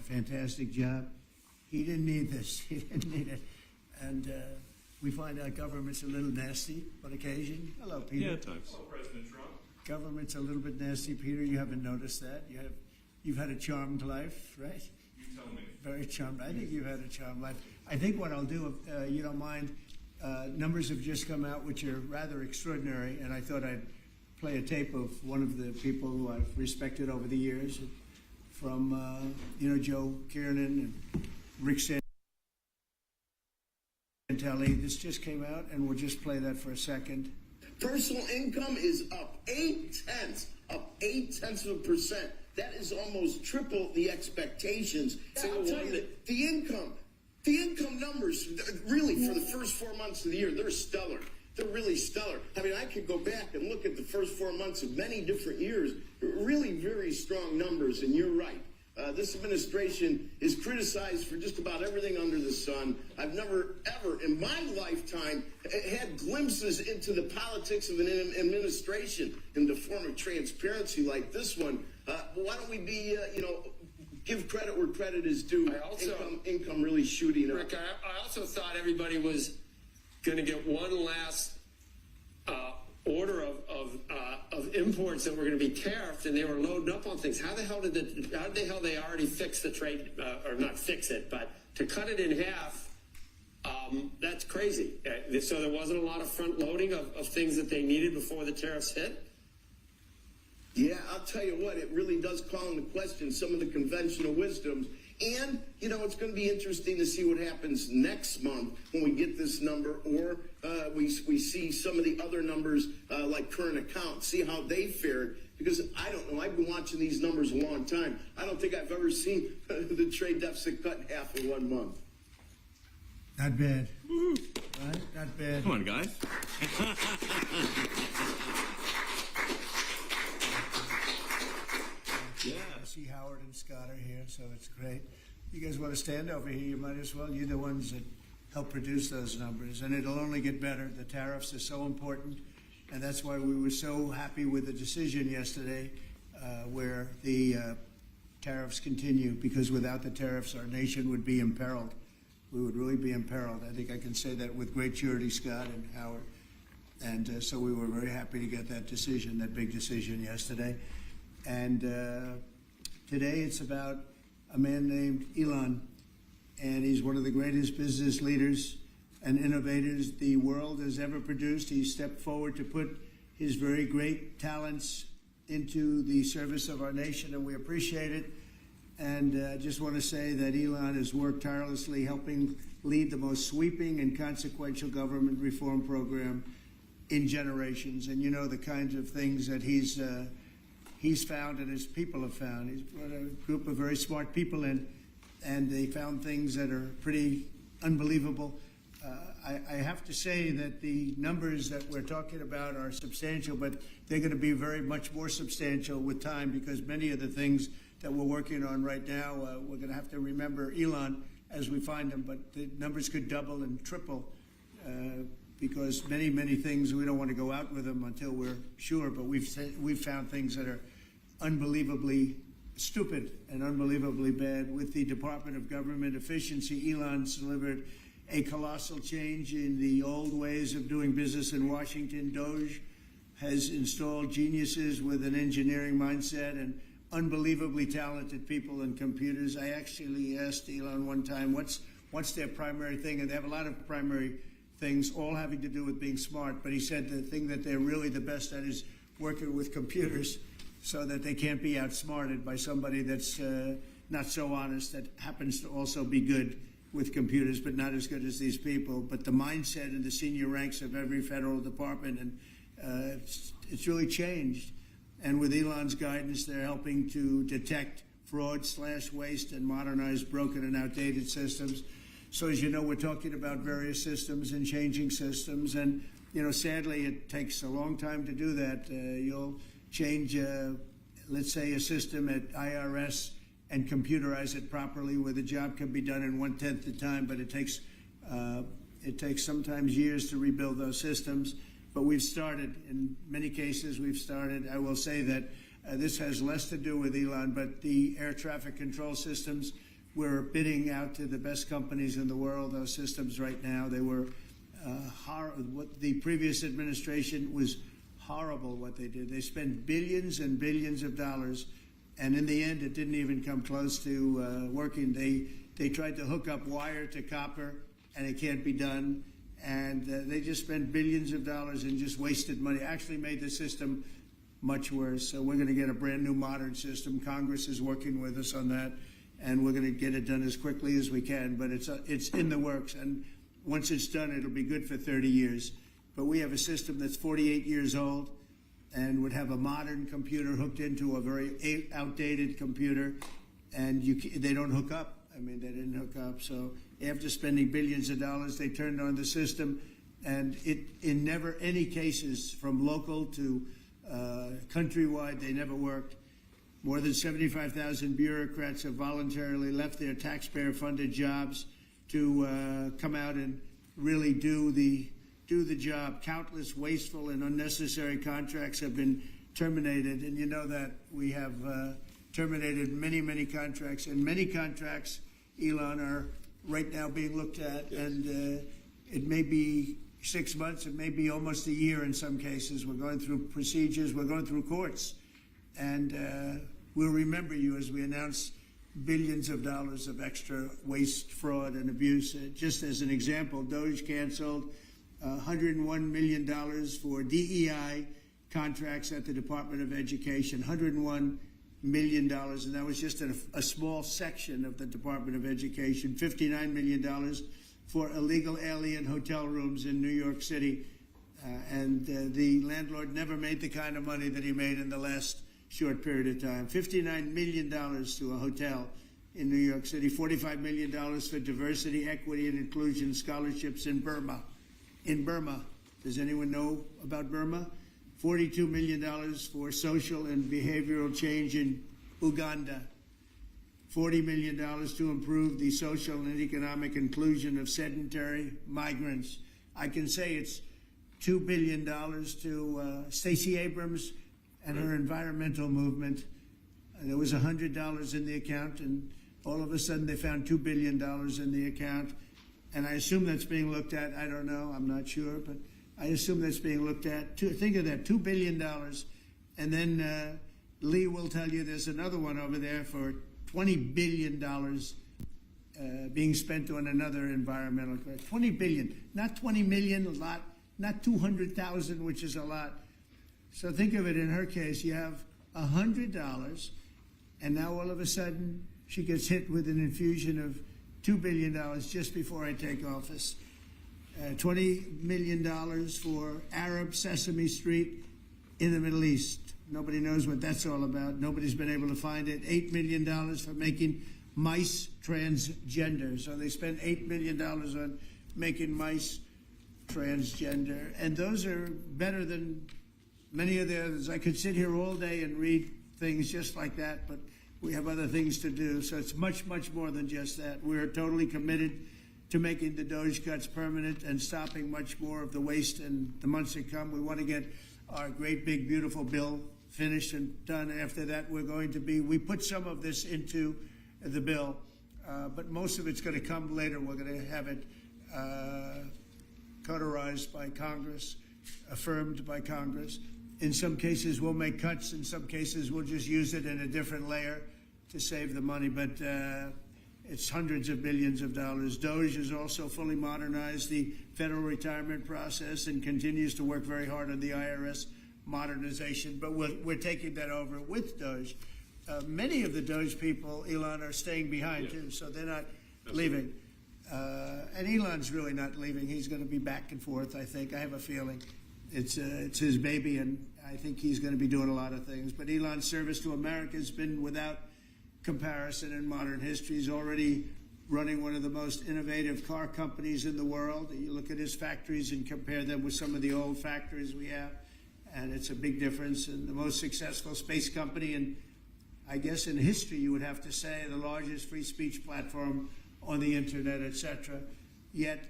fantastic job. He didn't need this. He didn't need it. And we find our government's a little nasty on occasion. Hello, Peter. Yeah, at times. Hello, President Trump. Government's a little bit nasty, Peter. You haven't noticed that. You've had a charmed life, right? You tell me. Very charmed. I think you've had a charmed life. I think what I'll do, if you don't mind, numbers have just come out which are rather extraordinary, and I thought I'd play a tape of one of the people who I've respected over the years, from Joe Kiernan and Rick Santelli. This just came out, and we'll just play that for a second. Personal income is up 0.8%. That is almost triple the expectations. I'll tell you that the income numbers, really, for the first 4 months of the year, they're stellar. They're really stellar. I mean, I could go back and look at the first 4 months of many different years. Really very strong numbers, and you're right. This administration is criticized for just about everything under the sun. I've never, ever in my lifetime had glimpses into the politics of an administration in the form of transparency like this one. Why don't we be, give credit where credit is due? Income really shooting up. Rick, I also thought everybody was going to get one last order of imports that were going to be tariffed, and they were loading up on things. How the hell did they already fix the trade, or not fix it, but to cut it in half? That's crazy. So there wasn't a lot of front loading of things that they needed before the tariffs hit. Yeah, I'll tell you what, it really does call into question some of the conventional wisdoms. And, it's going to be interesting to see what happens next month when we get this number, or we see some of the other numbers like current accounts, see how they fared. Because I don't know, I've been watching these numbers a long time. I don't think I've ever seen the trade deficit cut in half in 1 month. Not bad. Right? Not bad. Come on, guys. Yeah. I see Howard and Scott are here, so it's great. You guys want to stand over here? You might as well. You're the ones that help produce those numbers, and it'll only get better. The tariffs are so important, and that's why we were so happy with the decision yesterday where the tariffs continue, because without the tariffs, our nation would be imperiled. We would really be imperiled. I think I can say that with great surety, Scott and Howard. And so we were very happy to get that decision, that big decision yesterday. And today it's about a man named Elon, and he's one of the greatest business leaders and innovators the world has ever produced. He stepped forward to put his very great talents into the service of our nation, and we appreciate it. And I just want to say that Elon has worked tirelessly helping lead the most sweeping and consequential government reform program in generations. And the kinds of things that he's found and his people have found. He's brought a group of very smart people in, and they found things that are pretty unbelievable. I have to say that the numbers that we're talking about are substantial, but they're going to be very much more substantial with time, because many of the things that we're working on right now, we're going to have to remember Elon as we find them, but the numbers could double and triple because many things, we don't want to go out with them until we're sure, but we've found things that are unbelievably stupid and unbelievably bad. With the Department of Government Efficiency, Elon's delivered a colossal change in the old ways of doing business in Washington. DOGE has installed geniuses with an engineering mindset and unbelievably talented people in computers. I actually asked Elon one time, what's their primary thing? And they have a lot of primary things, all having to do with being smart. But he said the thing that they're really the best at is working with computers, so that they can't be outsmarted by somebody that's not so honest, that happens to also be good with computers, but not as good as these people. But the mindset in the senior ranks of every federal department, and it's really changed. And with Elon's guidance, they're helping to detect fraud/waste and modernize broken and outdated systems. So as you know, we're talking about various systems and changing systems. And, sadly, it takes a long time to do that. You'll change, let's say, a system at IRS and computerize it properly, where the job can be done in 1/10 the time, but it takes sometimes years to rebuild those systems. But we've started. In many cases, we've started. I will say that this has less to do with Elon, but the air traffic control systems we're bidding out to the best companies in the world, those systems right now. They were what the previous administration was horrible what they did. They spent billions and billions of dollars, and in the end, it didn't even come close to working. They tried to hook up wire to copper, and it can't be done. And they just spent billions of dollars and just wasted money. Actually made the system much worse. So we're going to get a brand new modern system. Congress is working with us on that, and we're going to get it done as quickly as we can. But it's in the works, and once it's done, it'll be good for 30 years. But we have a system that's 48 years old and would have a modern computer hooked into a very outdated computer, and they don't hook up. I mean, they didn't hook up. So after spending billions of dollars, they turned on the system, and in never any cases from local to countrywide, they never worked. More than 75,000 bureaucrats have voluntarily left their taxpayer-funded jobs to come out and really do the job. Countless wasteful and unnecessary contracts have been terminated, and you know that we have terminated many, many contracts, and many contracts, Elon, are right now being looked at, yes. And it may be 6 months, it may be almost a year in some cases. We're going through procedures, we're going through courts, and we'll remember you as we announce billions of dollars of extra waste, fraud, and abuse. Just as an example, DOGE canceled $101 million for DEI contracts at the Department of Education, $101 million, and that was just a small section of the Department of Education. $59 million for illegal alien hotel rooms in New York City, and the landlord never made the kind of money that he made in the last short period of time. $59 million to a hotel in New York City, $45 million for diversity, equity, and inclusion scholarships in Burma. In Burma, does anyone know about Burma? $42 million for social and behavioral change in Uganda. $40 million to improve the social and economic inclusion of sedentary migrants. I can say it's $2 billion to Stacey Abrams and her environmental movement. There was $100 in the account, and all of a sudden they found $2 billion in the account. And I assume that's being looked at. I don't know. I'm not sure, but I assume that's being looked at. Think of that, $2 billion. And then Lee will tell you there's another one over there for $20 billion being spent on another environmental crash. $20 billion, not 20 million, a lot, not 200,000, which is a lot. So think of it, in her case, you have $100, and now all of a sudden she gets hit with an infusion of $2 billion just before I take office. $20 million for Arab Sesame Street in the Middle East. Nobody knows what that's all about. Nobody's been able to find it. $8 million for making mice transgender. So they spent $8 million on making mice transgender. And those are better than many of the others. I could sit here all day and read things just like that, but we have other things to do. So it's much, much more than just that. We're totally committed to making the DOGE cuts permanent and stopping much more of the waste in the months to come. We want to get our great, big, beautiful bill finished and done. After that, we put some of this into the bill, but most of it's going to come later. We're going to have it cauterized by Congress, affirmed by Congress. In some cases, we'll make cuts. In some cases, we'll just use it in a different layer to save the money, but it's hundreds of billions of dollars. DOGE has also fully modernized the federal retirement process and continues to work very hard on the IRS modernization, but we're taking that over with DOGE. Many of the DOGE people, Elon, are staying behind, too, so they're not leaving. And Elon's really not leaving. He's going to be back and forth, I think. I have a feeling. It's his baby, and I think he's going to be doing a lot of things. But Elon's service to America has been without comparison in modern history. He's already running one of the most innovative car companies in the world. You look at his factories and compare them with some of the old factories we have, and it's a big difference. And the most successful space company, and I guess in history you would have to say the largest free speech platform on the internet, etc. Yet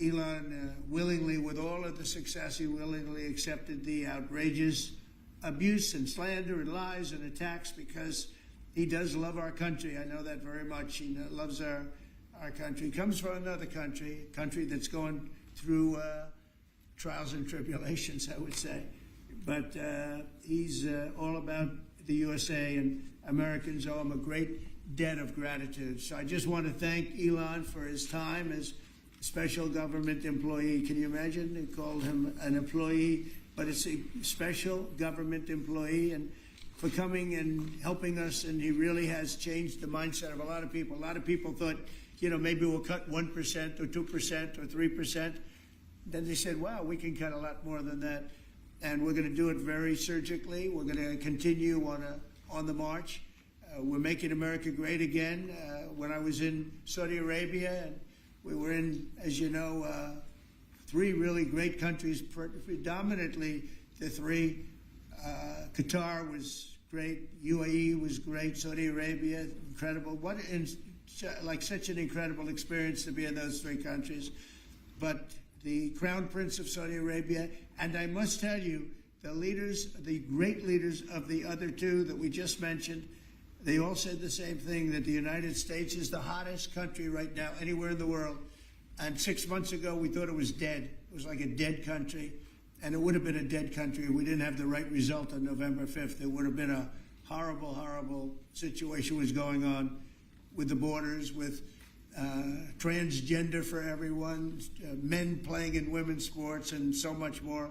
Elon willingly, with all of the success, he willingly accepted the outrageous abuse and slander and lies and attacks because he does love our country. I know that very much. He loves our country. He comes from another country, a country that's going through trials and tribulations, I would say. But he's all about the USA, and Americans owe him a great debt of gratitude. So I just want to thank Elon for his time as a special government employee. Can you imagine? They called him an employee, but it's a special government employee, and for coming and helping us. And he really has changed the mindset of a lot of people. A lot of people thought, maybe we'll cut 1% or 2% or 3%. Then they said, wow, we can cut a lot more than that. And we're going to do it very surgically. We're going to continue on the march. We're making America great again. When I was in Saudi Arabia, and we were in, as you know, 3 really great countries, predominantly the 3. Qatar was great. UAE was great. Saudi Arabia, incredible. Such an incredible experience to be in those 3 countries. But the Crown Prince of Saudi Arabia, and I must tell you, the great leaders of the other 2 that we just mentioned, they all said the same thing, that the United States is the hottest country right now anywhere in the world. And 6 months ago, we thought it was dead. It was like a dead country. And it would have been a dead country if we didn't have the right result on November 5th. It would have been a horrible, horrible situation was going on with the borders, with transgender for everyone, men playing in women's sports, and so much more.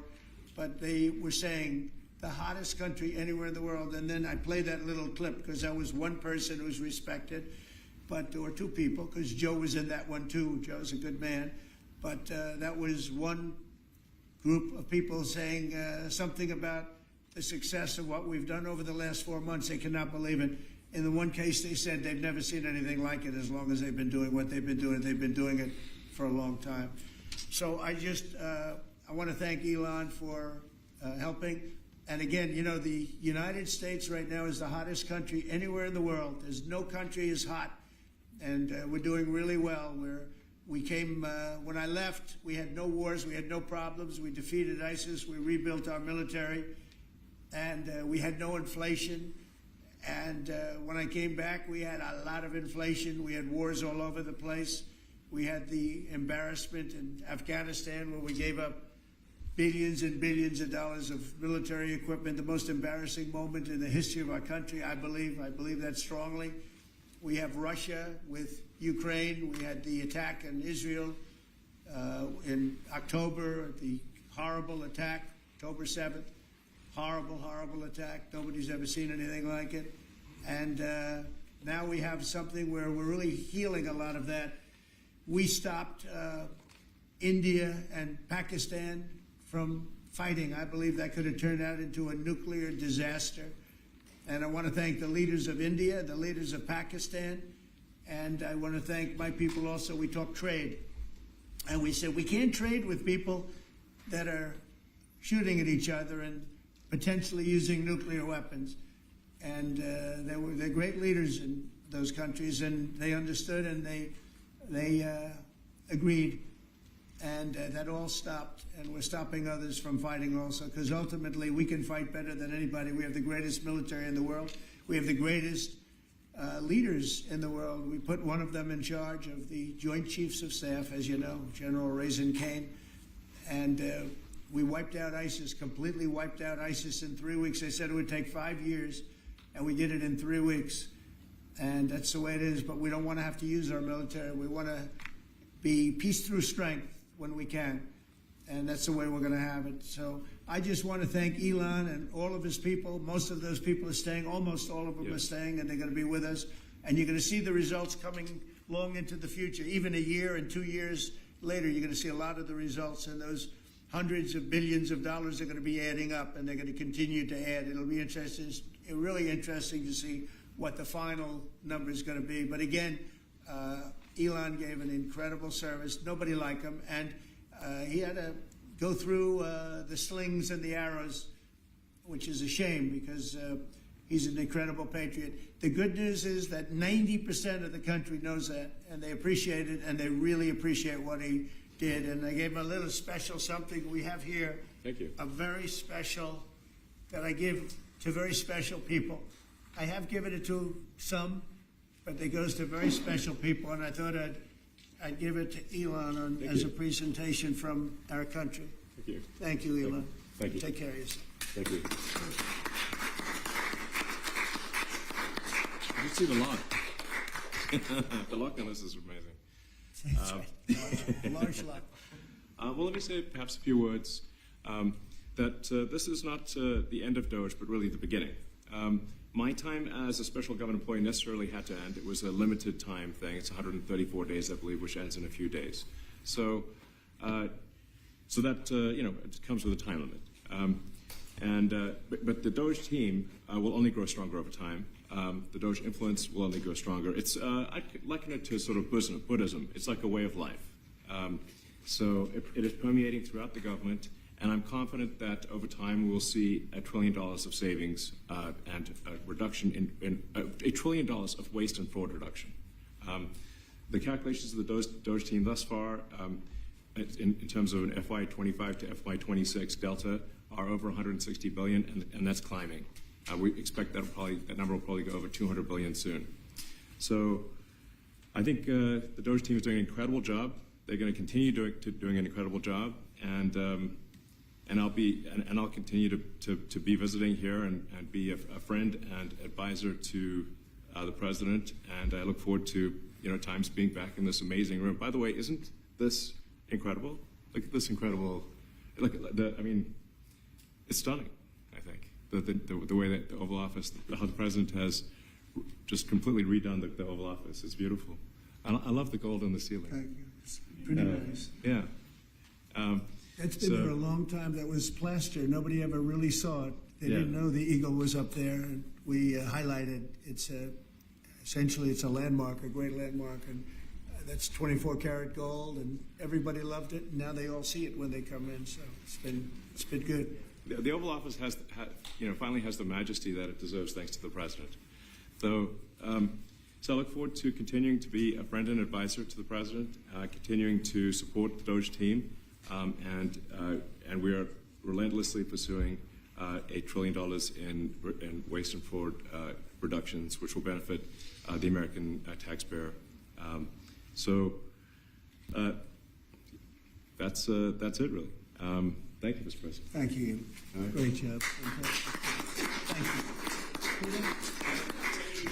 But they were saying the hottest country anywhere in the world. And then I played that little clip because that was one person who was respected, but there were 2 people, because Joe was in that one too. Joe's a good man. But that was one group of people saying something about the success of what we've done over the last 4 months. They cannot believe it. In the one case, they said they've never seen anything like it as long as they've been doing what they've been doing. They've been doing it for a long time. So I want to thank Elon for helping. And again, the United States right now is the hottest country anywhere in the world. There's no country as hot. And we're doing really well. When I left, we had no wars, we had no problems. We defeated ISIS, we rebuilt our military, and we had no inflation. And when I came back, we had a lot of inflation. We had wars all over the place. We had the embarrassment in Afghanistan, where we gave up billions and billions of dollars of military equipment, the most embarrassing moment in the history of our country, I believe. I believe that strongly. We have Russia with Ukraine. We had the attack in Israel in October, the horrible attack, October 7th. Horrible, horrible attack. Nobody's ever seen anything like it. And now we have something where we're really healing a lot of that. We stopped India and Pakistan from fighting. I believe that could have turned out into a nuclear disaster. And I want to thank the leaders of India, the leaders of Pakistan, and I want to thank my people also. We talked trade. And we said we can't trade with people that are shooting at each other and potentially using nuclear weapons. And they're great leaders in those countries, and they understood, and they agreed. And that all stopped, and we're stopping others from fighting also, because ultimately we can fight better than anybody. We have the greatest military in the world. We have the greatest leaders in the world. We put one of them in charge of the Joint Chiefs of Staff, as you know, General Raisin Kane. And we wiped out ISIS, completely wiped out ISIS in 3 weeks. They said it would take 5 years, and we did it in 3 weeks. And that's the way it is, but we don't want to have to use our military. We want to be peace through strength when we can, and that's the way we're going to have it. So I just want to thank Elon and all of his people. Most of those people are staying, almost all of them are staying, and they're going to be with us. And you're going to see the results coming long into the future. Even a year and 2 years later, you're going to see a lot of the results, and those hundreds of billions of dollars are going to be adding up, and they're going to continue to add. It'll be interesting, really interesting to see what the final number is going to be. But again, Elon gave an incredible service. Nobody like him. And he had to go through the slings and the arrows, which is a shame because he's an incredible patriot. The good news is that 90% of the country knows that, and they appreciate it, and they really appreciate what he did. And I gave him a little special something we have here. Thank you. A very special, that I give to very special people. I have given it to some, but it goes to very special people, and I thought I'd give it to Elon as a presentation from our country. Thank you. Thank you, Elon. Thank you. Take care of yourself. Thank you. You see the lock. The lock on this is amazing. That's right. Large lot. Well, let me say perhaps a few words that this is not the end of Doge, but really the beginning. My time as a special government employee necessarily had to end. It was a limited time thing. It's 134 days, I believe, which ends in a few days. So that, it comes with a time limit. But the Doge team will only grow stronger over time. The Doge influence will only grow stronger. I liken it to sort of Buddhism. It's like a way of life. So it is permeating throughout the government, and I'm confident that over time we'll see $1 trillion of savings and a reduction in $1 trillion of waste and fraud reduction. The calculations of the Doge team thus far, in terms of an FY25 to FY26 delta, are over 160 billion, and that's climbing. We expect that number will probably go over 200 billion soon. So I think the Doge team is doing an incredible job. They're going to continue doing an incredible job, and I'll continue to be visiting here and be a friend and advisor to the president. And I look forward to times being back in this amazing room. By the way, isn't this incredible? Look at this incredible. It's stunning. I think the way that the Oval Office, how the president has just completely redone the Oval Office. It's beautiful. I love the gold on the ceiling. Thank you. It's pretty nice. Yeah. It's been there a long time. That was plaster. Nobody ever really saw it. They didn't know the eagle was up there. And we highlighted. It's essentially it's a landmark, a great landmark, and that's 24-karat gold. And everybody loved it. And now they all see it when they come in. So it's been good. The Oval Office finally has the majesty that it deserves, thanks to the president. So I look forward to continuing to be a friend and advisor to the president, continuing to support the Doge team, and we are relentlessly pursuing $8 trillion in waste and fraud reductions, which will benefit the American taxpayer. That's it, really. Thank you, Mr. President. Thank you. Right. Great job. Thank you.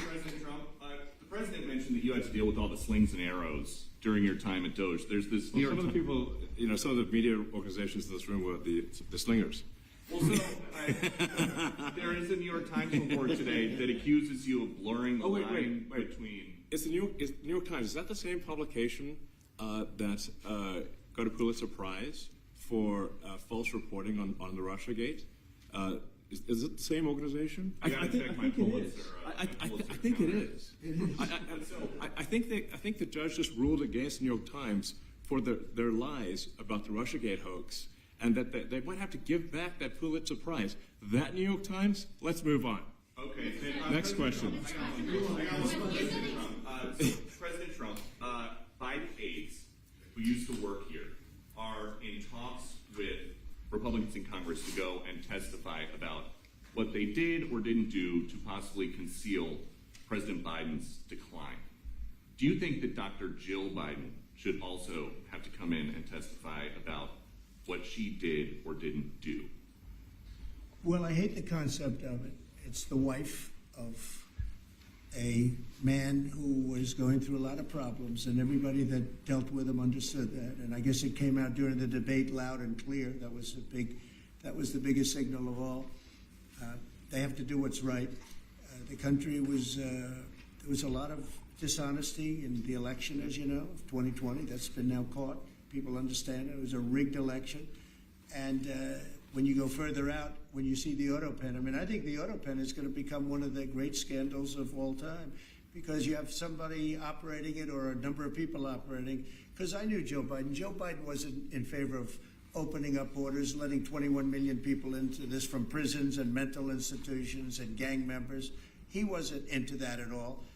President Trump, the president mentioned that you had to deal with all the slings and arrows during your time at Doge. There's this. Well, some of the people, some of the media organizations in this room were the slingers. Well, so there is a New York Times report today that accuses you of blurring the line between. It's the New York Times. Is that the same publication that got a Pulitzer Prize for false reporting on the Russiagate? Is it the same organization? I think it is. I think it is. I think the judge just ruled against the New York Times for their lies about the Russiagate hoax, and that they might have to give back that Pulitzer Prize. That New York Times? Let's move on. Okay. Next question. President Trump, Biden aides who used to work here are in talks with Republicans in Congress to go and testify about what they did or didn't do to possibly conceal President Biden's decline. Do you think that Dr. Jill Biden should also have to come in and testify about what she did or didn't do? Well, I hate the concept of it. It's the wife of a man who was going through a lot of problems, and everybody that dealt with him understood that. And I guess it came out during the debate loud and clear. That was the biggest signal of all. They have to do what's right. The country was there was a lot of dishonesty in the election, as you know, of 2020. That's been now caught. People understand it was a rigged election. And when you go further out, when you see the auto pen, I think the auto pen is going to become one of the great scandals of all time, because you have somebody operating it or a number of people operating. Because I knew Joe Biden. Joe Biden wasn't in favor of opening up borders, letting 21 million people into this from prisons and mental institutions and gang members. He wasn't into that at all.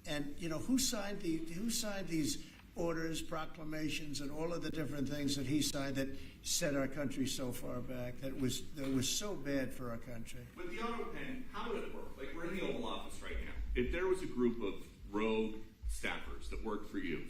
And who signed these orders, proclamations, and all of the different things that he signed that set our country so far back, that was so bad for our country? With the auto pen, how would it work? Like, we're in the Oval Office right If there was a group of rogue staffers that worked for you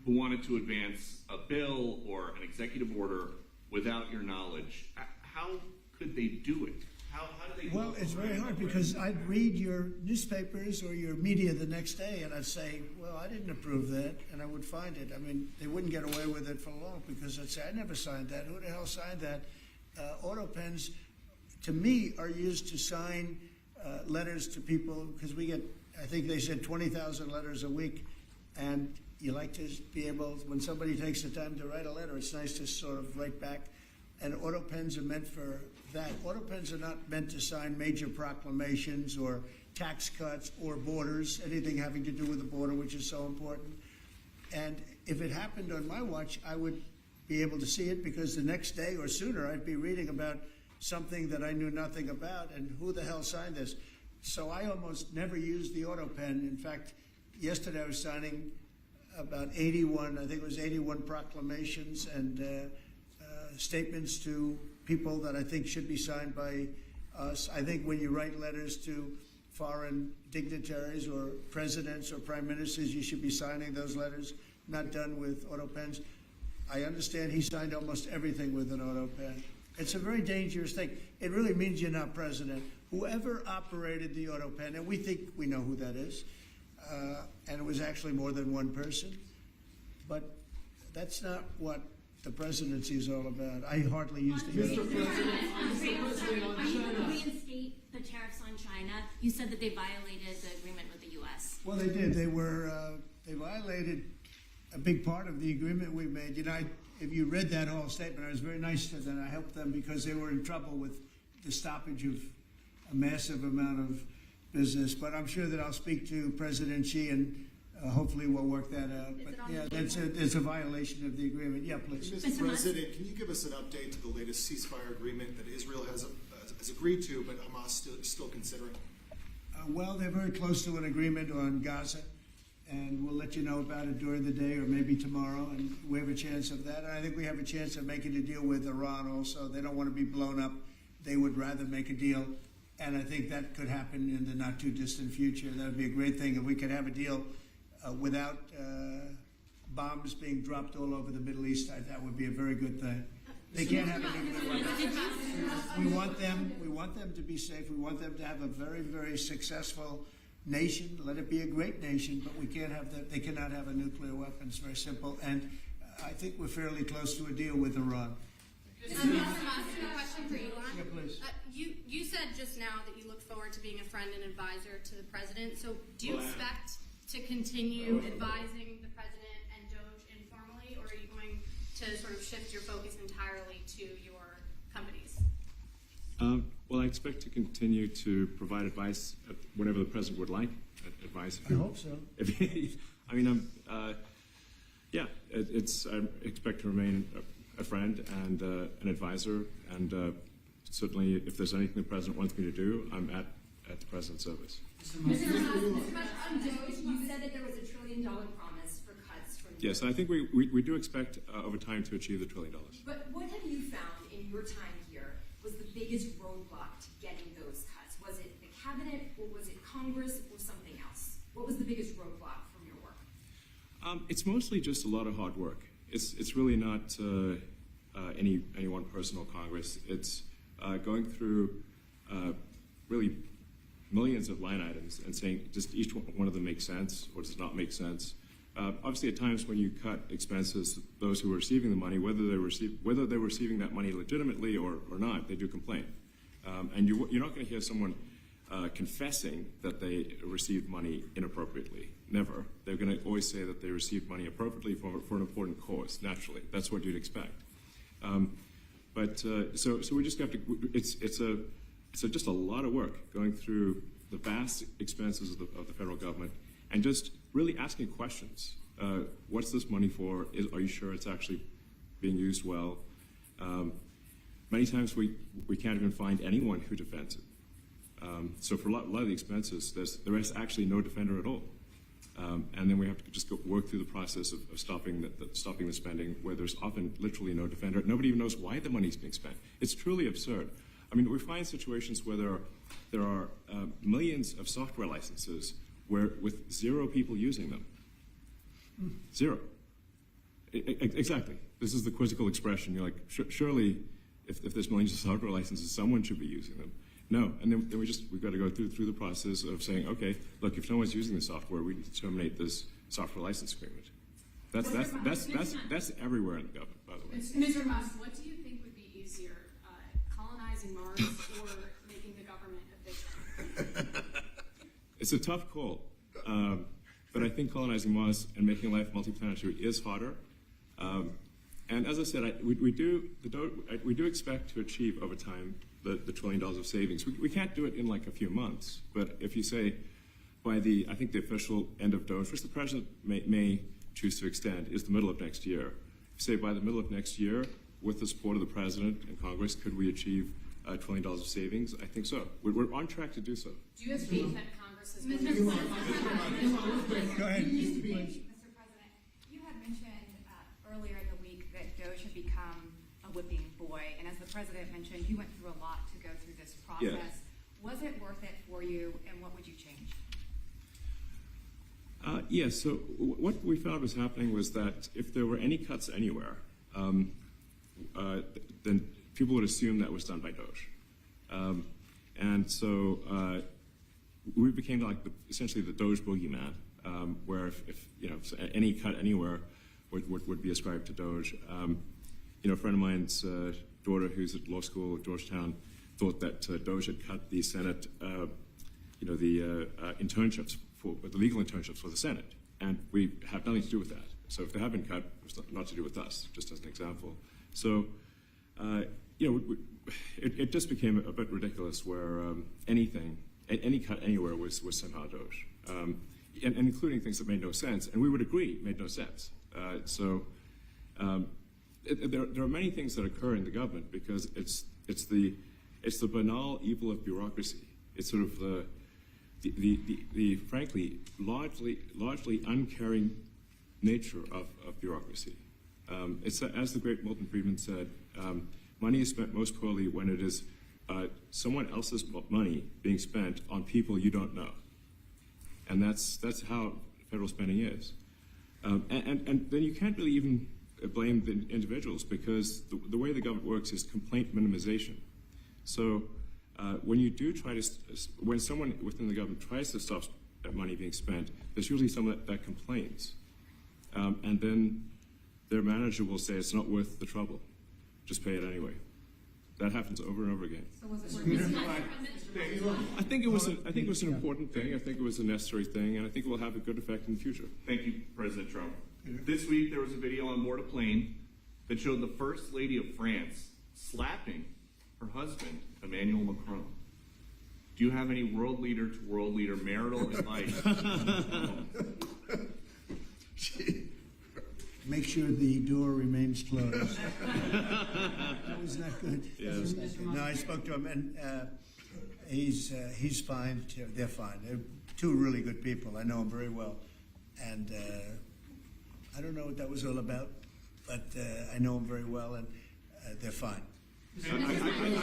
who wanted to advance a bill or an executive order without your knowledge, how could they do it? How do they do Well, it? it's very hard because I'd read your newspapers or your media the next day and I'd say, well, I didn't approve that, and I would find it. I mean, they wouldn't get away with it for long because I'd say, I never signed that. Who the hell signed that? Auto pens, to me, are used to sign letters to people because we get, I think they said 20,000 letters a week, and you like to be able, when somebody takes the time to write a letter, it's nice to sort of write back. And auto pens are meant for that. Auto pens are not meant to sign major proclamations or tax cuts or borders, anything having to do with the border, which is so important. And if it happened on my watch, I would be able to see it because the next day or sooner I'd be reading about something that I knew nothing about and who the hell signed this. So I almost never used the auto pen. In fact, yesterday I was signing about 81, I think it was 81 proclamations and statements to people that I think should be signed by us. I think when you write letters to foreign dignitaries or presidents or prime ministers, you should be signing those letters, not done with auto pens. I understand he signed almost everything with an auto pen. It's a very dangerous thing. It really means you're not president. Whoever operated the auto pen, and we think we know who that is, and it was actually more than one person, but that's not what the presidency is all about. I hardly used to hear that. Are you going to reinstate the tariffs on China? You said that they violated the agreement with the U.S. Well, they did. They violated a big part of the agreement we made. You know, if you read that whole statement, I was very nice to them. I helped them because they were in trouble with the stoppage of a massive amount of business. But I'm sure that I'll speak to President Xi and hopefully we'll work that out. But yeah, it's a violation of the agreement. Yeah, please. Mr. President, can you give us an update to the latest ceasefire agreement that Israel has agreed to, but Hamas still considering? Well, they're very close to an agreement on Gaza, and we'll let you know about it during the day or maybe tomorrow, and we have a chance of that. And I think we have a chance of making a deal with Iran also. They don't want to be blown up. They would rather make a deal, and I think that could happen in the not-too-distant future. That would be a great thing if we could have a deal without bombs being dropped all over the Middle East. That would be a very good thing. They can't have a nuclear weapon. We want them to be safe. We want them to have a very, very successful nation. Let it be a great nation, but we can't have that. They cannot have a nuclear weapon. It's very simple. And I think we're fairly close to a deal with Iran. Mr. Musk, a question for Elon. Yeah, please. You said just now that you look forward to being a friend and advisor to the president. So do you expect to continue advising the president and Doge informally, or are you going to sort of shift your focus entirely to your companies? Well, I expect to continue to provide advice whenever the president would like advice. I hope so. I mean, I expect to remain a friend and an advisor, and certainly if there's anything the president wants me to do, I'm at the president's service. Mr. Musk, on Doge, you said that there was $1 trillion promise for cuts from. Yes, I think we do expect over time to achieve the $1 trillion. But what have you found in your time here was the biggest roadblock to getting those cuts? Was it the cabinet, or was it Congress, or something else? What was the biggest roadblock from your work? It's mostly just a lot of hard work. It's really not any one person or Congress. It's going through really millions of line items and saying just each one of them makes sense or does not make sense. Obviously, at times when you cut expenses, those who are receiving the money, whether they're receiving that money legitimately or not, they do complain. And you're not going to hear someone confessing that they received money inappropriately. Never. They're going to always say that they received money appropriately for an important cause. Naturally, that's what you'd expect. So we just have to. It's just a lot of work going through the vast expenses of the federal government and just really asking questions. What's this money for? Are you sure it's actually being used well? Many times we can't even find anyone who defends it. So for a lot of the expenses, there is actually no defender at all. And then we have to just work through the process of stopping the spending, where there's often literally no defender. Nobody even knows why the money's being spent. It's truly absurd. I mean, we find situations where there are millions of software licenses with 0 people using them. 0. Exactly. This is the quizzical expression. You're like, surely, if there's millions of software licenses, someone should be using them. No, and then we've got to go through the process of saying, okay, look, if no one's using the software, we need to terminate this software license agreement. That's everywhere in the government, by the way. Mr. Musk, what do you think would be easier, colonizing Mars or making the government efficient? It's a tough call, but I think colonizing Mars and making life multiplanetary is harder. And as I said, we do expect to achieve over time the $1 trillion of savings. We can't do it in like a few months, but if you say by I think the official end of DOGE, which the president may choose to extend, is the middle of next year. If you say by the middle of next year, with the support of the president and Congress, could we achieve $1 trillion of savings? I think so. We're on track to do so. Do you have faith that Congress is going to Go ahead. Mr. President, you had mentioned earlier in the week that DOGE had become a whipping boy, and as the president mentioned, you went through a lot to go through this process. Yes. Was it worth it for you, and what would you change? Yes, so what we found was happening was that if there were any cuts anywhere, then people would assume that was done by DOGE. And so we became like essentially the DOGE boogeyman, where if any cut anywhere would be ascribed to DOGE. A friend of mine's daughter, who's at law school at Georgetown, thought that DOGE had cut the Senate, internships the legal internships for the Senate, and we have nothing to do with that. So if they have been cut, it's not to do with us, just as an example. So, it just became a bit ridiculous where any cut anywhere was somehow DOGE, and including things that made no sense, and we would agree made no sense. There are many things that occur in the government because it's the banal evil of bureaucracy. It's sort of the frankly largely uncaring nature of bureaucracy. It's as the great Milton Friedman said, money is spent most poorly when it is someone else's money being spent on people you don't know, and that's how federal spending is. And then you can't really even blame the individuals because the way the government works is complaint minimization. So. When someone within the government tries to stop money being spent, there's usually someone that complains. And then their manager will say it's not worth the trouble. Just pay it anyway. That happens over and over again. So was it worth it? I think it was an important thing. I think it was a necessary thing, and I think it will have a good effect in the future. Thank you, President Trump. This week there was a video on board a plane that showed the First Lady of France slapping her husband, Emmanuel Macron. Do you have any world leader to world leader marital advice? Make sure the door remains closed. That was not good. Yes. No, I spoke to him, and he's fine. They're fine. They're two really good people. I know them very well, and I don't know what that was all about, but I know them very well, and they're fine. I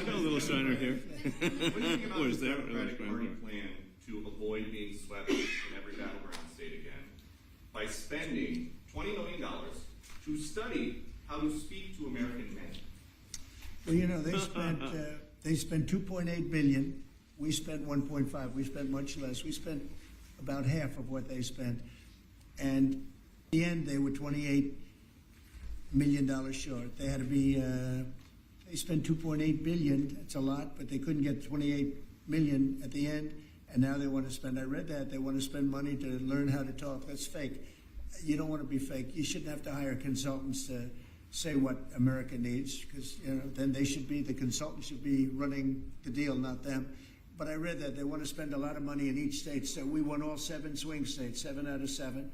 got a little shiner here. What do you think about the Democratic Party plan to avoid being swept in every battleground state again by spending $20 million to study how to speak to American men? Well, they spent $2.8 billion. We spent 1.5. We spent much less. We spent about half of what they spent, and in the end, they were $28 million short. They had to be. They spent $2.8 billion. That's a lot, but they couldn't get $28 million at the end, and now they want to spend. I read that they want to spend money to learn how to talk. That's fake. You don't want to be fake. You shouldn't have to hire consultants to say what America needs, because then the consultants should be running the deal, not them. But I read that they want to spend a lot of money in each state. So we won all 7 swing states, 7 out of 7.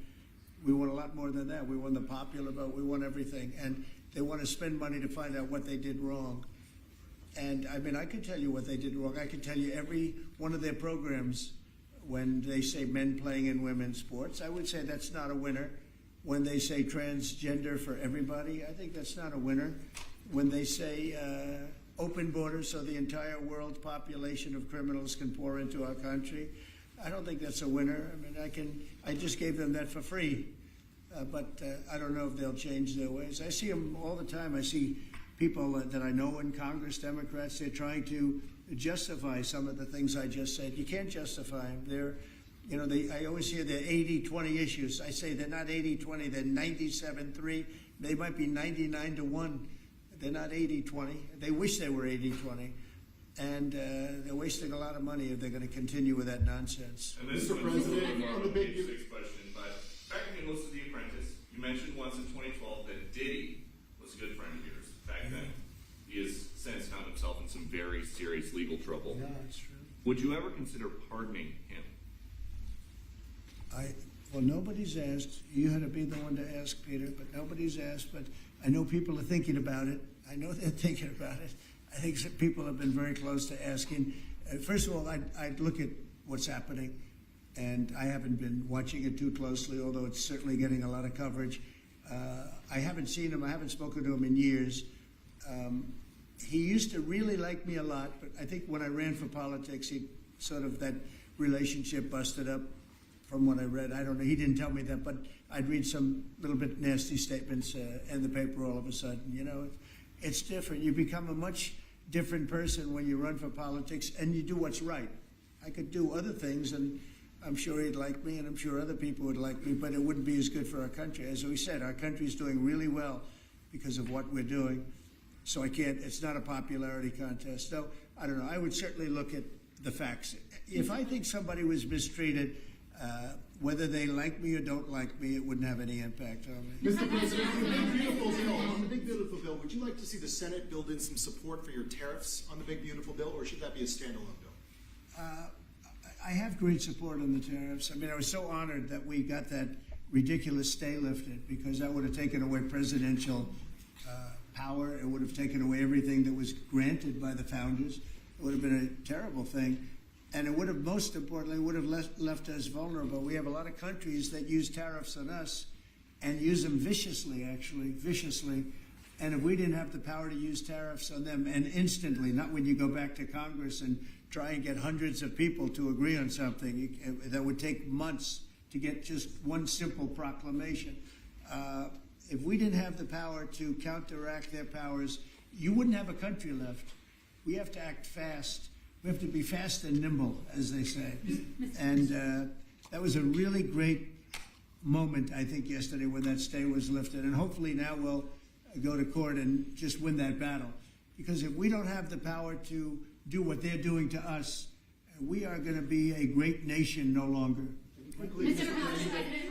We won a lot more than that. We won the popular vote. We won everything, and they want to spend money to find out what they did wrong. And I mean, I can tell you what they did wrong. I can tell you every one of their programs. When they say men playing in women's sports, I would say that's not a winner. When they say transgender for everybody, I think that's not a winner. When they say open borders so the entire world population of criminals can pour into our country, I don't think that's a winner. I mean, I just gave them that for free, but I don't know if they'll change their ways. I see them all the time. I see people that I know in Congress, Democrats, they're trying to justify some of the things I just said. You can't justify them. I always hear they're 80-20 issues. I say they're not 80-20, they're 97-3. They might be 99-1. They're not 80-20. They wish they were 80-20. And they're wasting a lot of money if they're going to continue with that nonsense. And this Mr. President, on the big question, but back when you listened to The Apprentice, you mentioned once in 2012 that Diddy was a good friend of yours back then. He has since found himself in some very serious legal trouble. No, that's true. Would you ever consider pardoning him? Well, nobody's asked. You had to be the one to ask, Peter, but nobody's asked. But I know people are thinking about it. I know they're thinking about it. I think some people have been very close to asking. First of all, I'd look at what's happening, and I haven't been watching it too closely, although it's certainly getting a lot of coverage. I haven't seen him. I haven't spoken to him in years. He used to really like me a lot, but I think when I ran for politics, that relationship busted up. From what I read, I don't know. He didn't tell me that, but I'd read some little bit nasty statements in the paper all of a sudden. You know, it's different. You become a much different person when you run for politics and you do what's right. I could do other things, and I'm sure he'd like me, and I'm sure other people would like me, but it wouldn't be as good for our country. As we said, our country's doing really well because of what we're doing. So it's not a popularity contest. So, I don't know. I would certainly look at the facts. If I think somebody was mistreated, whether they like me or don't like me, it wouldn't have any impact on me. Mr. President, on the Big Beautiful Bill, would you like to see the Senate build in some support for your tariffs on the Big Beautiful Bill, or should that be a standalone bill? I have great support on the tariffs. I mean, I was so honored that we got that ridiculous stay lifted, because that would have taken away presidential power. It would have taken away everything that was granted by the founders. It would have been a terrible thing. And it would have, most importantly, would have left us vulnerable. We have a lot of countries that use tariffs on us and use them viciously, actually, viciously. And if we didn't have the power to use tariffs on them, and instantly, not when you go back to Congress and try and get hundreds of people to agree on something, that would take months to get just one simple proclamation. If we didn't have the power to counteract their powers, you wouldn't have a country left. We have to act fast. We have to be fast and nimble, as they say. And that was a really great moment, I think, yesterday when that stay was lifted. And hopefully now we'll go to court and just win that battle. Because if we don't have the power to do what they're doing to us, we are going to be a great nation no longer. Quickly,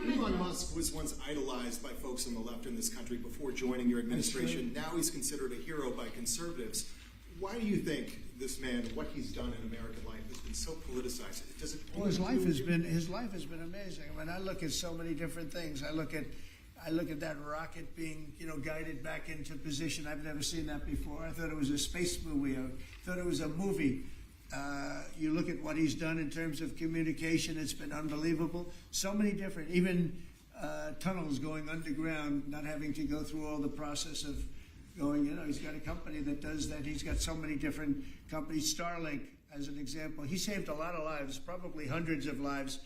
Elon Musk was once idolized by folks on the left in this country before joining your administration. Now he's considered a hero by conservatives. Why do you think this man, what he's done in American life, has been so politicized? Well, his life has been amazing. I mean, I look at so many different things. I look at that rocket being, guided back into position. I've never seen that before. I thought it was a space movie. I thought it was a movie. You look at what he's done in terms of communication. It's been unbelievable. So many different, even tunnels going underground, not having to go through all the process of going, he's got a company that does that. He's got so many different companies. Starlink, as an example. He saved a lot of lives, probably hundreds of lives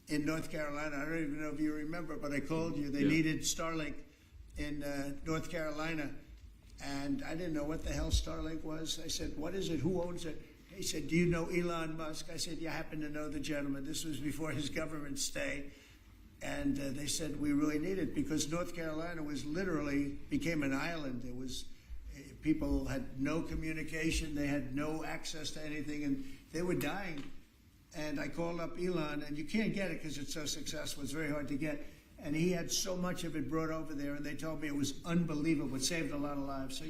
in North Carolina. I don't even know if you remember, but I called you. They needed Starlink in North Carolina. And I didn't know what the hell Starlink was. I said, what is it? Who owns it? He said, do you know Elon Musk? I said, yeah, I happen to know the gentleman. This was before his government stay. And they said, we really need it, because North Carolina became an island. It was, people had no communication. They had no access to anything, and they were dying. And I called up Elon, and you can't get it because it's so successful. It's very hard to get. And he had so much of it brought over there, and they told me it was unbelievable. It saved a lot of lives. So,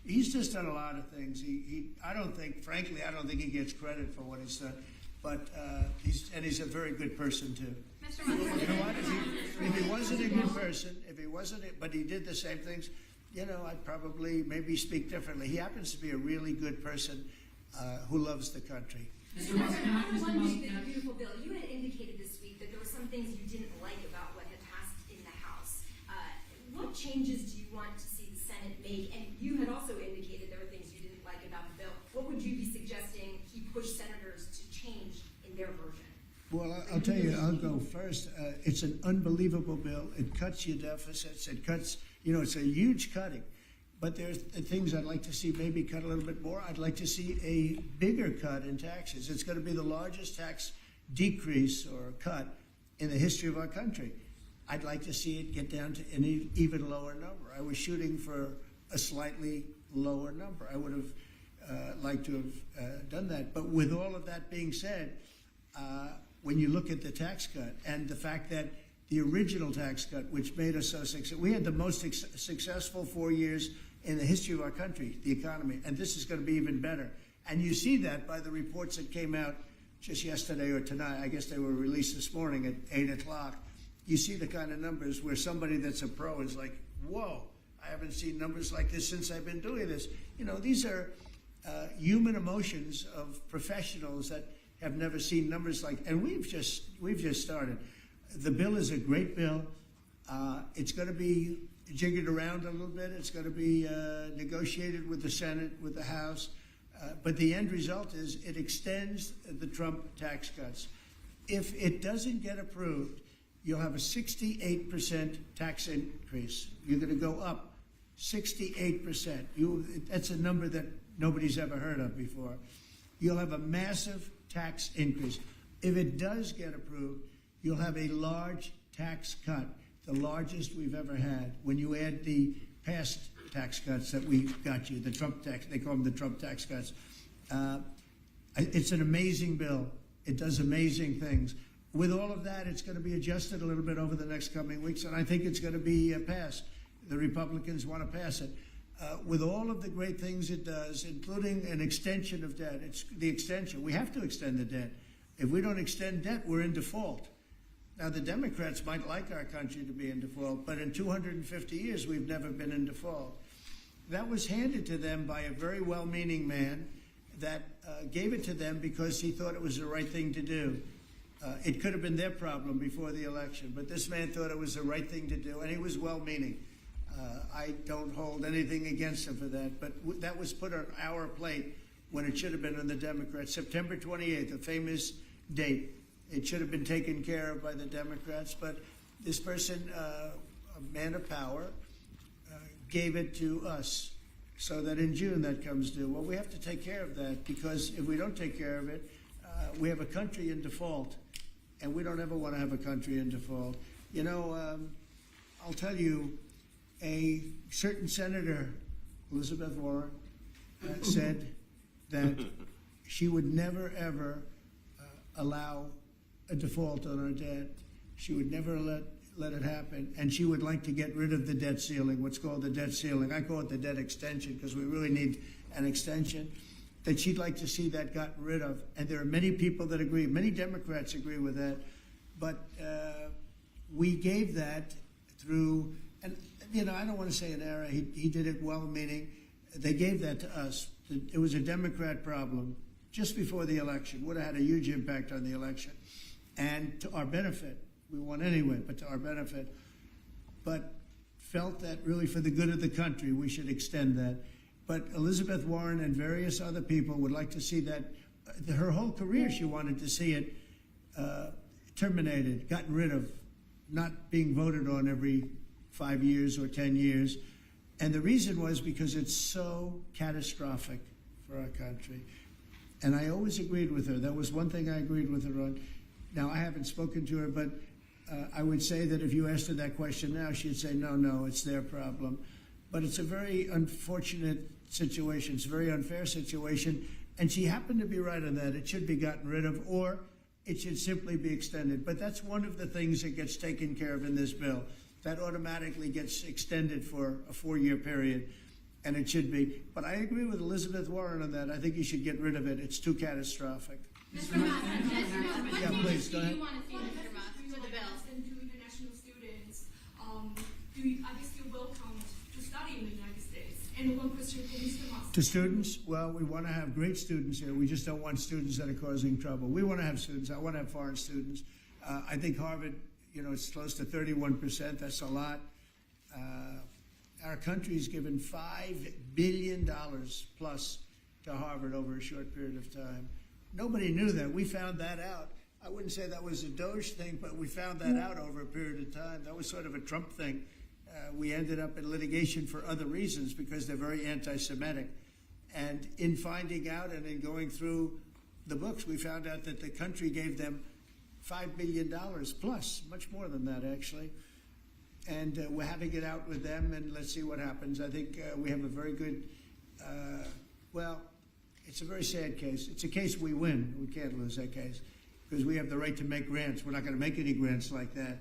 he's just done a lot of things. I don't think he gets credit for what he's done. But he's a very good person, too. Mr. Musk. You know what? If he wasn't a good person, but he did the same things, I'd probably maybe speak differently. He happens to be a really good person who loves the country. Mr. President, one big beautiful bill. You had indicated this week that there were some things you didn't like about what had passed in the House. What changes do you want to see the Senate make? And you had also indicated there were things you didn't like about the bill. What would you be suggesting he push senators to change in their version? Well, I'll tell you, I'll go first. It's an unbelievable bill. It cuts your deficits. It cuts, it's a huge cutting. But there's things I'd like to see maybe cut a little bit more. I'd like to see a bigger cut in taxes. It's going to be the largest tax decrease or cut in the history of our country. I'd like to see it get down to an even lower number. I was shooting for a slightly lower number. I would have liked to have done that. But with all of that being said, when you look at the tax cut and the fact that the original tax cut, which made us so successful, we had the most successful 4 years in the history of our country, the economy, and this is going to be even better. And you see that by the reports that came out just yesterday or tonight. I guess they were released this morning at 8 o'clock. You see the kind of numbers where somebody that's a pro is like, whoa, I haven't seen numbers like this since I've been doing this. These are human emotions of professionals that have never seen numbers like, and we've just started. The bill is a great bill. It's going to be jiggered around a little bit. It's going to be negotiated with the Senate, with the House. But the end result is it extends the Trump tax cuts. If it doesn't get approved, you'll have a 68% tax increase. You're going to go up 68%. That's a number that nobody's ever heard of before. You'll have a massive tax increase. If it does get approved, you'll have a large tax cut, the largest we've ever had. When you add the past tax cuts that we got you, the Trump tax, they call them the Trump tax cuts. It's an amazing bill. It does amazing things. With all of that, it's going to be adjusted a little bit over the next coming weeks, and I think it's going to be passed. The Republicans want to pass it. With all of the great things it does, including an extension of debt, it's the extension. We have to extend the debt. If we don't extend debt, we're in default. Now, the Democrats might like our country to be in default, but in 250 years, we've never been in default. That was handed to them by a very well-meaning man that gave it to them because he thought it was the right thing to do. It could have been their problem before the election, but this man thought it was the right thing to do, and he was well-meaning. I don't hold anything against him for that, but that was put on our plate when it should have been on the Democrats. September 28th, a famous date. It should have been taken care of by the Democrats, but this person, a man of power, gave it to us so that in June that comes due. Well, we have to take care of that because if we don't take care of it, we have a country in default, and we don't ever want to have a country in default. I'll tell you, a certain senator, Elizabeth Warren, said that she would never, ever allow a default on our debt. She would never let it happen, and she would like to get rid of the debt ceiling, what's called the debt ceiling. I call it the debt extension because we really need an extension, that she'd like to see that gotten rid of. And there are many people that agree. Many Democrats agree with that. But we gave that through, and I don't want to say an error. He did it well-meaning. They gave that to us. It was a Democrat problem just before the election. Would have had a huge impact on the election. And to our benefit, we won anyway, but to our benefit, but felt that really for the good of the country, we should extend that. But Elizabeth Warren and various other people would like to see that. Her whole career, she wanted to see it terminated, gotten rid of, not being voted on every 5 years or 10 years. And the reason was because it's so catastrophic for our country. And I always agreed with her. That was one thing I agreed with her on. Now, I haven't spoken to her, but I would say that if you asked her that question now, she'd say, no, it's their problem. But it's a very unfortunate situation. It's a very unfair situation. And she happened to be right on that. It should be gotten rid of, or it should simply be extended. But that's one of the things that gets taken care of in this bill. That automatically gets extended for a 4-year period, and it should be. But I agree with Elizabeth Warren on that. I think you should get rid of it. It's too catastrophic. Mr. Musk, Yeah, please, go ahead. do you want to see, Mr. Musk, to the bill? And to international students, I guess you welcome to study in the United States. And one question for Mr. Musk. To students, well, we want to have great students here. We just don't want students that are causing trouble. We want to have students. I want to have foreign students. I think Harvard, it's close to 31%. That's a lot. Our country's given $5 billion plus to Harvard over a short period of time. Nobody knew that. We found that out I wouldn't say that was a Doge thing, but we found that out over a period of time. That was sort of a Trump thing. We ended up in litigation for other reasons because they're very anti-Semitic. And in finding out and in going through the books, we found out that the country gave them $5 billion plus, much more than that, actually. And we're having it out with them, and let's see what happens. I think we have a very good, well, it's a very sad case. It's a case we win. We can't lose that case because we have the right to make grants. We're not going to make any grants like that.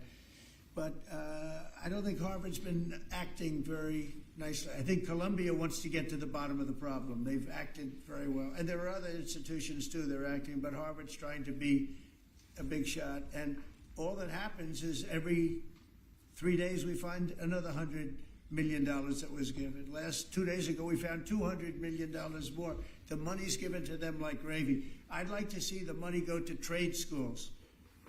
But I don't think Harvard's been acting very nicely. I think Columbia wants to get to the bottom of the problem. They've acted very well. And there are other institutions, too, that are acting, but Harvard's trying to be a big shot. And all that happens is every 3 days we find another $100 million that was given. 2 days ago, we found $200 million more. The money's given to them like gravy. I'd like to see the money go to trade schools,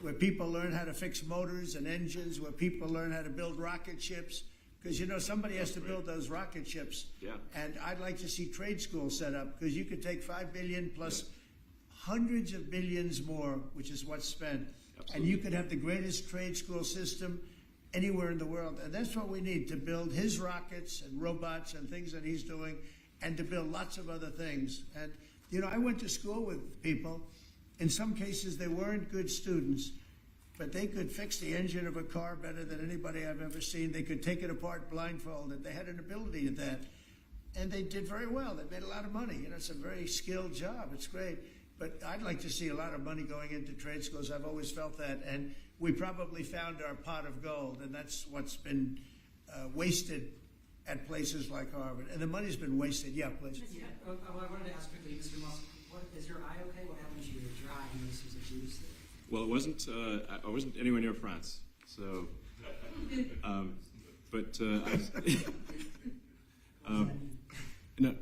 where people learn how to fix motors and engines, where people learn how to build rocket ships. Because, you know, somebody has to build those rocket ships. Yeah. And I'd like to see trade schools set up, because you could take $5 billion plus hundreds of billions more, which is what's spent. Absolutely. And you could have the greatest trade school system anywhere in the world. And that's what we need, to build his rockets and robots and things that he's doing, and to build lots of other things. And, you know, I went to school with people. In some cases, they weren't good students, but they could fix the engine of a car better than anybody I've ever seen. They could take it apart blindfolded. They had an ability at that. And they did very well. They made a lot of money. You know, it's a very skilled job. It's great. But I'd like to see a lot of money going into trade schools. I've always felt that. And we probably found our pot of gold, and that's what's been wasted at places like Harvard. And the money's been wasted. Yeah, please. Yeah. I wanted to ask quickly, Mr. Musk, is your eye okay? What happened to your dry nose? Was it juice? Well, it wasn't. I wasn't anywhere near France, so. No.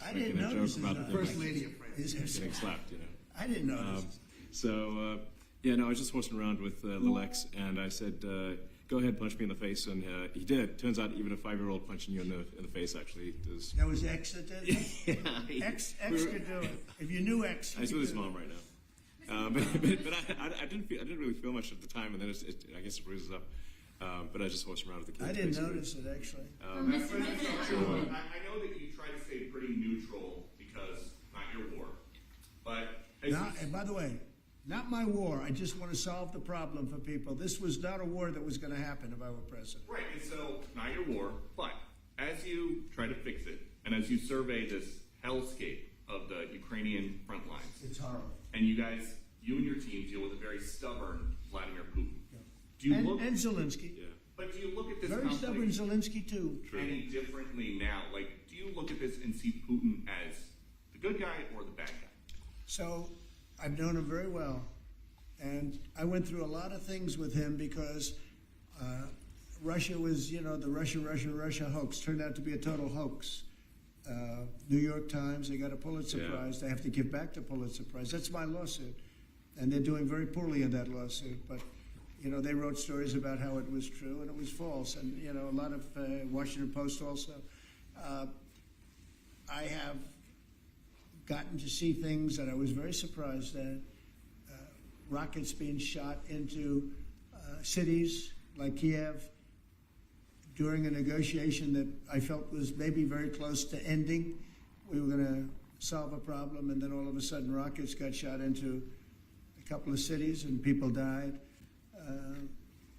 I didn't notice about the First Lady of France getting slapped. You know. I didn't notice. I was just horsing around with Lilex, and I said, "Go ahead, punch me in the face," and he did. Turns out, even a 5-year-old punching you in the face actually does. That was X that did it? Yeah. X could do it. If you knew X, I was with his mom right now. But I didn't really feel much at the time, and then I guess it bruises up. But I just horsed around with the kids. I didn't basically. notice it, actually. I know that you try to stay pretty neutral because not your war, but And by the way, not my war. I just want to solve the problem for people. This was not a war that was going to happen if I were president. right, and so not your war, but as you try to fix it, and as you survey this hellscape of the Ukrainian front lines, It's horrible. and you and your team deal with a very stubborn Vladimir Putin. Do you And Zelensky. Yeah. But do you look at this Very stubborn Zelensky, too. any differently now? Like, do you look at this and see Putin as the good guy or the bad guy? So I've known him very well. And I went through a lot of things with him because Russia was, the Russia hoax turned out to be a total hoax. New York Times, they got a Pulitzer Prize. They have to give back the Pulitzer Prize. That's my lawsuit. And they're doing very poorly in that lawsuit. But, they wrote stories about how it was true and it was false. And, a lot of Washington Post also. I have gotten to see things that I was very surprised at. Rockets being shot into cities like Kiev during a negotiation that I felt was maybe very close to ending. We were going to solve a problem, and then all of a sudden rockets got shot into a couple of cities and people died.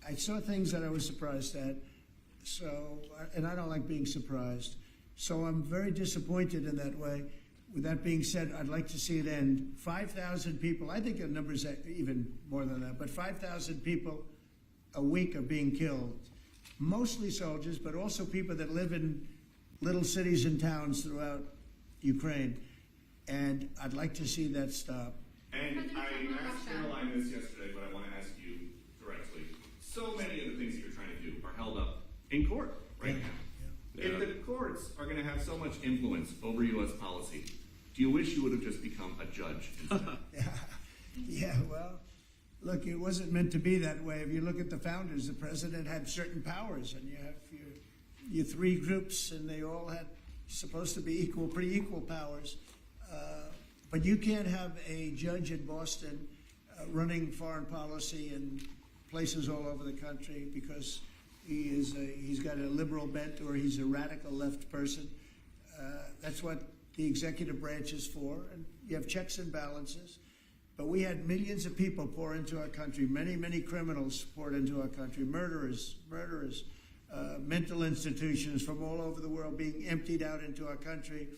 I saw things that I was surprised at, and I don't like being surprised. So I'm very disappointed in that way. With that being said, I'd like to see it end. 5,000 people, I think the number's even more than that, but 5,000 people a week are being killed. Mostly soldiers, but also people that live in little cities and towns throughout Ukraine. And I'd like to see that stop. And I asked Caroline this yesterday, but I want to ask you directly. So many of the things that you're trying to do are held up in court right now. If the courts are going to have so much influence over U.S. policy, do you wish you would have just become a judge instead? Yeah, well, look, it wasn't meant to be that way. If you look at the founders, the president had certain powers, and you have your three groups, and they all had supposed to be pretty equal powers. But you can't have a judge in Boston running foreign policy in places all over the country because he's got a liberal bent or he's a radical left person. That's what the executive branch is for, and you have checks and balances. But we had millions of people pour into our country, many criminals poured into our country, murderers, mental institutions from all over the world being emptied out into our country.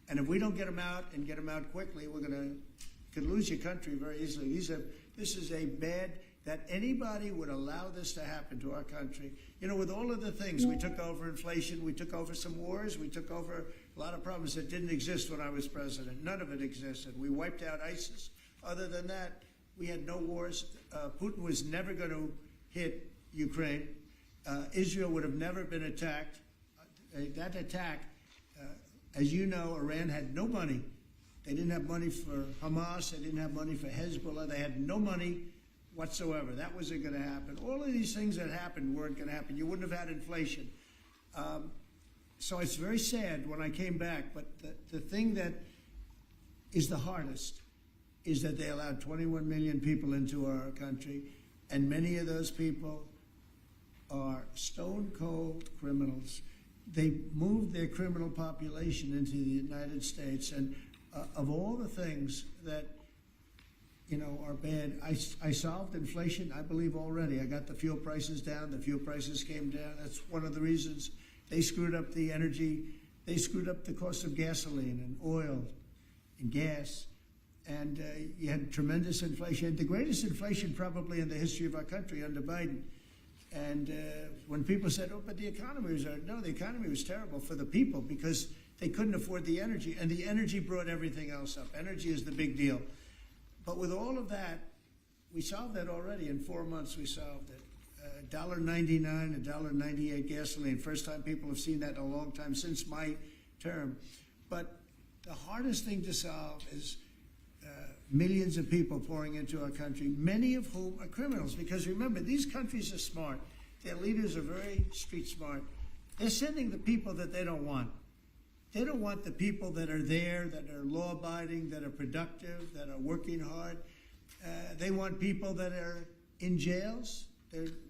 And if we don't get them out and get them out quickly, we're could lose your country very easily. This is a bad, that anybody would allow this to happen to our country. You know, with all of the things, we took over inflation, we took over some wars, we took over a lot of problems that didn't exist when I was president. None of it existed. We wiped out ISIS. Other than that, we had no wars. Putin was never going to hit Ukraine. Israel would have never been attacked. That attack, as you know, Iran had no money. They didn't have money for Hamas. They didn't have money for Hezbollah. They had no money whatsoever. That wasn't going to happen. All of these things that happened weren't going to happen. You wouldn't have had inflation. So it's very sad when I came back. But the thing that is the hardest is that they allowed 21 million people into our country, and many of those people are stone-cold criminals. They moved their criminal population into the United States, and of all the things that, you know, are bad, I solved inflation, I believe, already. I got the fuel prices down. The fuel prices came down. That's one of the reasons. They screwed up the energy. They screwed up the cost of gasoline and oil and gas. And you had tremendous inflation, the greatest inflation probably in the history of our country under Biden. And when people said, oh, but the economy was, no, the economy was terrible for the people because they couldn't afford the energy. And the energy brought everything else up. Energy is the big deal. But with all of that, we solved that already. In 4 months, we solved it. $1.99, $1.98 gasoline. First time people have seen that in a long time since my term. But the hardest thing to solve is millions of people pouring into our country, many of whom are criminals. Because remember, these countries are smart. Their leaders are very street smart. They're sending the people that they don't want. They don't want the people that are there, that are law-abiding, that are productive, that are working hard. They want people that are in jails.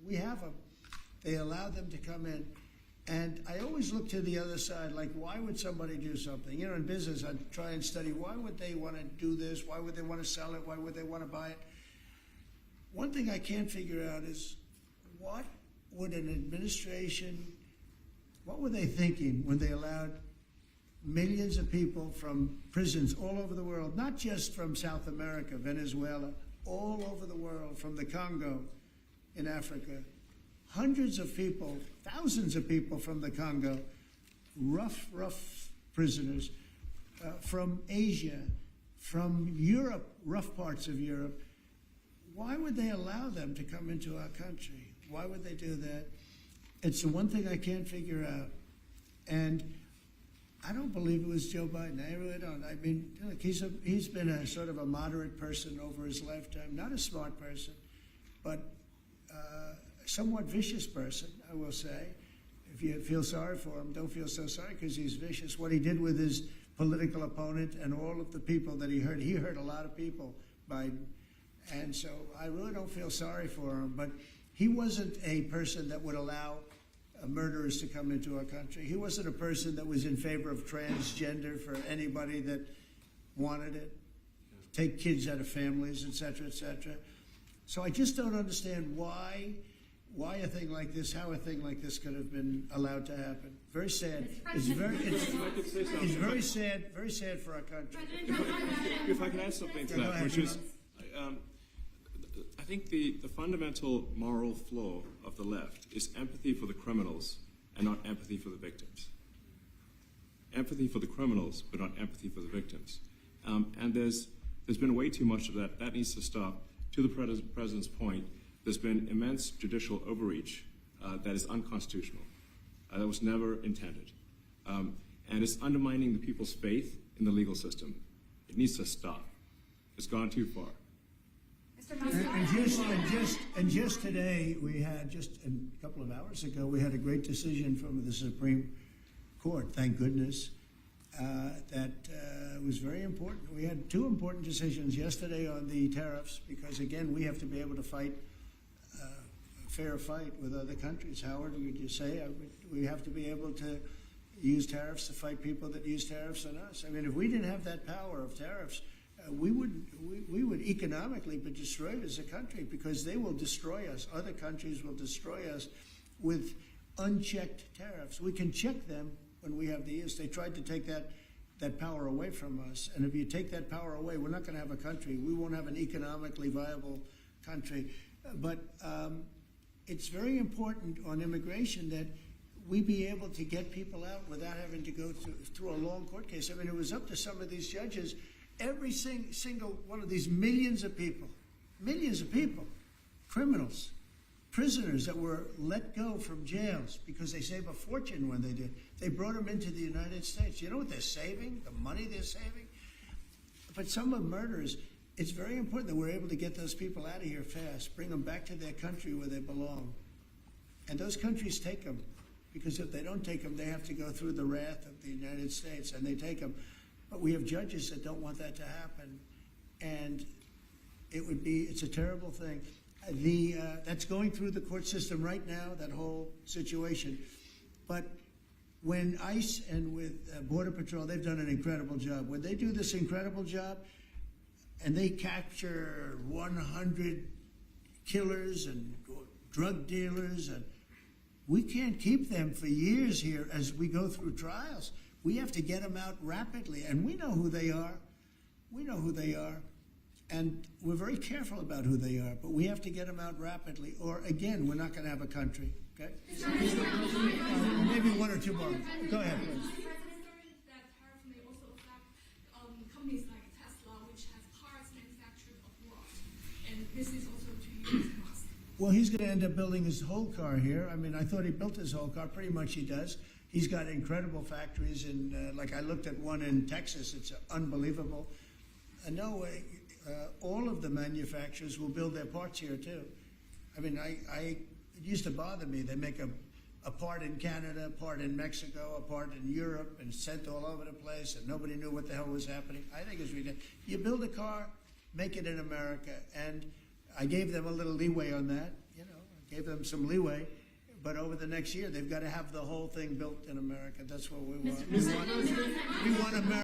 We have them. They allow them to come in. And I always look to the other side, like, why would somebody do something? You know, in business, I try and study, why would they want to do this? Why would they want to sell it? Why would they want to buy it? One thing I can't figure out is, what would an administration, what were they thinking when they allowed millions of people from prisons all over the world, not just from South America, Venezuela, all over the world, from the Congo in Africa, hundreds of people, thousands of people from the Congo, rough prisoners, from Asia, from Europe, rough parts of Europe. Why would they allow them to come into our country? Why would they do that? It's the one thing I can't figure out. And I don't believe it was Joe Biden. I really don't. I mean, look, he's been a sort of a moderate person over his lifetime, not a smart person, but somewhat vicious person, I will say. If you feel sorry for him, don't feel so sorry because he's vicious. What he did with his political opponent and all of the people that he hurt a lot of people, Biden. And so I really don't feel sorry for him. But he wasn't a person that would allow murderers to come into our country. He wasn't a person that was in favor of transgender for anybody that wanted it, take kids out of families, et cetera, et cetera. So I just don't understand why a thing like this, how a thing like this could have been allowed to happen. Very sad. It's very sad for our country. If I can add something to that, which is, I think the fundamental moral flaw of the left is empathy for the criminals and not empathy for the victims. Empathy for the criminals, but not empathy for the victims. And there's been way too much of that. That needs to stop. To the president's point, there's been immense judicial overreach that is unconstitutional. That was never intended. And it's undermining the people's faith in the legal system. It needs to stop. It's gone too far. And just today, we had, just a couple of hours ago, we had a great decision from the Supreme Court, thank goodness. that was very important. We had two important decisions yesterday on the tariffs because, again, we have to be able to fight a fair fight with other countries. Howard, would you say we have to be able to use tariffs to fight people that use tariffs on us? I mean, if we didn't have that power of tariffs, we would economically be destroyed as a country because they will destroy us. Other countries will destroy us with unchecked tariffs. We can check them when we have the use. They tried to take that power away from us. And if you take that power away, we're not going to have a country. We won't have an economically viable country. But it's very important on immigration that we be able to get people out without having to go through a long court case. I mean, it was up to some of these judges. Every single one of these millions of people, criminals, prisoners that were let go from jails because they save a fortune when they did. They brought them into the United States. You know what they're saving? The money they're saving? But some of murderers, it's very important that we're able to get those people out of here fast, bring them back to their country where they belong. And those countries take them, because if they don't take them, they have to go through the wrath of the United States, and they take them. But we have judges that don't want that to happen. And it's a terrible thing. That's going through the court system right now, that whole situation. But when ICE and with Border Patrol, they've done an incredible job. When they do this incredible job and they capture 100 killers and drug dealers, and we can't keep them for years here as we go through trials. We have to get them out rapidly, and we know who they are. We know who they are. And we're very careful about who they are, but we have to get them out rapidly, or again, we're not going to have a country. Okay? Maybe one or two more. Go ahead, please. That tariff may also affect companies like Tesla, which has cars manufactured abroad, and this is also to use Musk. Well, he's going to end up building his whole car here. I mean, I thought he built his whole car. Pretty much he does. He's got incredible factories, like I looked at one in Texas. It's unbelievable. No way. All of the manufacturers will build their parts here too. I mean, it used to bother me. They make a part in Canada, a part in Mexico, a part in Europe, and sent all over the place, and nobody knew what the hell was happening. I think it's ridiculous. You build a car, make it in America, and I gave them a little leeway on that. I gave them some leeway. But over the next year, they've got to have the whole thing built in America. That's what we want. We want America.